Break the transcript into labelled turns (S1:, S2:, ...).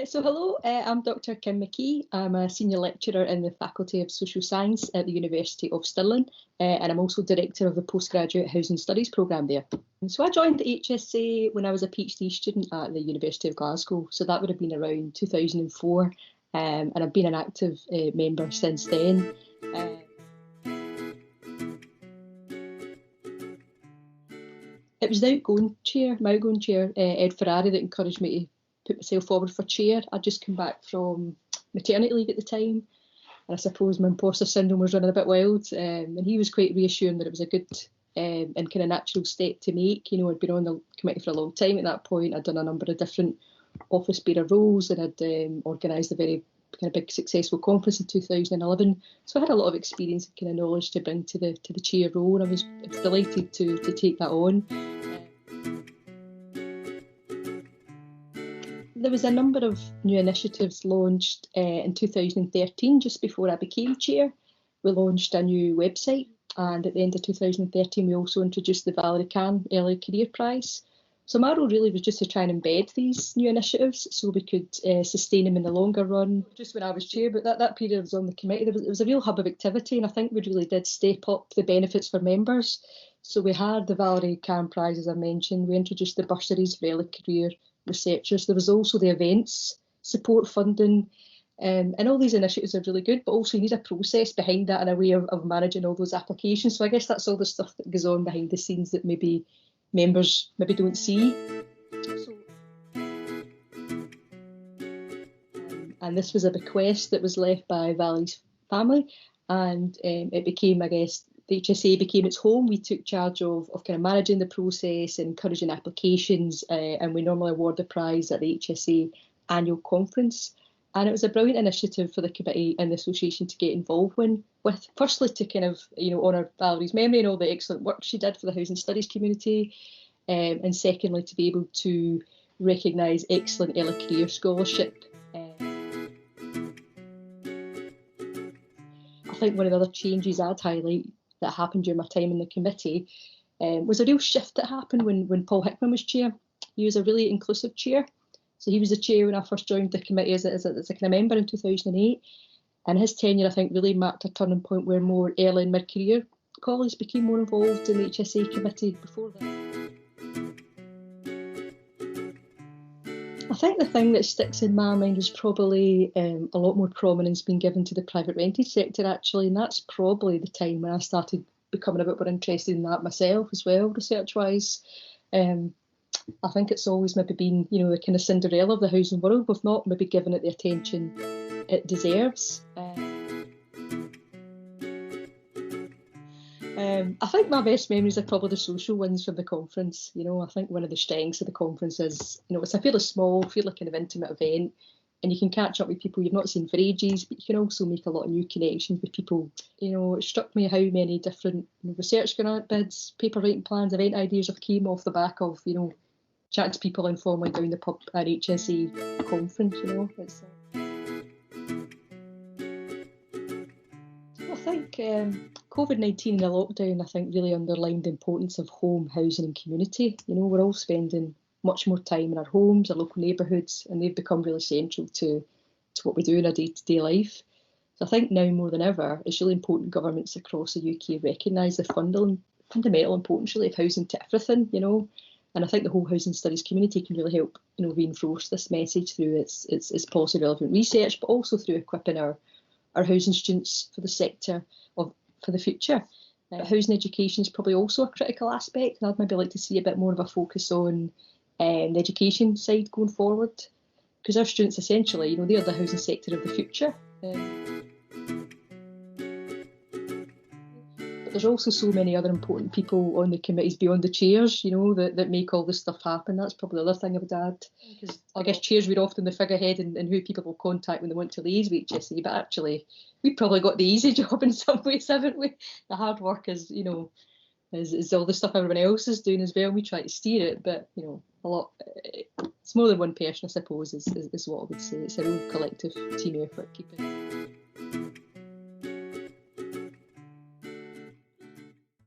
S1: So hello, I'm Dr Kim McKee. I'm a senior lecturer in the Faculty of Social Science at the University of Stirling, and I'm also director of the Postgraduate Housing Studies programme there. And so I joined the HSA when I was a PhD student at the University of Glasgow, so that would have been around 2004, and I've been an active member since then. It was the outgoing chair, my outgoing chair, Ed Ferrari, that encouraged me to put myself forward for chair. I'd just come back from maternity leave at the time, and I suppose my imposter syndrome was running a bit wild, and he was quite reassuring that it was a good and kind of natural step to make. You know, I'd been on the committee for a long time at that point. I'd done a number of different office bearer roles, and I'd organised a very kind of big successful conference in 2011. So I had a lot of experience and kind of knowledge to bring to the chair role, and I was delighted to take that on. There was a number of new initiatives launched in 2013, just before I became chair. We launched a new website, and at the end of 2013 we also introduced the Valerie Kahn Early Career Prize. So my role really was just to try and embed these new initiatives so we could sustain them in the longer run. Just when I was chair, but that period I was on the committee, it was a real hub of activity, and I think we really did step up the benefits for members. So we had the Valerie Kahn Prize, as I mentioned. We introduced the bursaries for early career researchers. There was also the events support funding, and all these initiatives are really good, but also you need a process behind that and a way of managing all those applications. So I guess that's all the stuff that goes on behind the scenes that maybe members don't see. And this was a bequest that was left by Valerie's family, and it became, I guess, the HSA became its home. We took charge of kind of managing the process and encouraging applications, and we normally award the prize at the HSA annual conference. And it was a brilliant initiative for the committee and the association to get involved with firstly to kind of honour Valerie's memory and all the excellent work she did for the housing studies community, and secondly to be able to recognise excellent early career scholarship. I think one of the other changes I'd highlight that happened during my time in the committee was a real shift that happened when Paul Hickman was chair. He was a really inclusive chair. So he was the chair when I first joined the committee as a kind of member in 2008. And his tenure, I think, really marked a turning point where more early and mid-career colleagues became more involved in the HSA committee before that. I think the thing that sticks in my mind is probably a lot more prominence being given to the private rented sector, actually, and that's probably the time when I started becoming a bit more interested in that myself as well, research-wise. I think it's always maybe been, the kind of Cinderella of the housing world. We've not maybe given it the attention it deserves. I think my best memories are probably the social ones from the conference. I think one of the strengths of the conference is, it's a fairly small, fairly kind of intimate event, and you can catch up with people you've not seen for ages, but you can also make a lot of new connections with people. It struck me how many different research grant bids, paper writing plans, event ideas have came off the back of, chatting to people informally down the pub at HSE conference. It's, I think COVID-19 and the lockdown, I think, really underlined the importance of home, housing and community. We're all spending much more time in our homes, our local neighbourhoods, and they've become really central to what we do in our day-to-day life. So I think now more than ever, it's really important governments across the UK recognise the fundamental importance really of housing to everything, And I think the whole housing studies community can really help, reinforce this message through its policy relevant research, but also through equipping our housing students for the sector for the future. Housing education is probably also a critical aspect, and I'd maybe like to see a bit more of a focus on the education side going forward, because our students essentially, they're the housing sector of the future. But there's also so many other important people on the committees beyond the chairs, that make all this stuff happen. That's probably the other thing I would add. Because I guess chairs, we're often the figurehead and who people will contact when they want to liaise with HSE, but actually we've probably got the easy job in some ways, haven't we? The hard work is, is all the stuff everyone else is doing as well. We try to steer it, but, a lot, it's more than one person, I suppose, is what I would say. It's a real collective team effort. Keep it.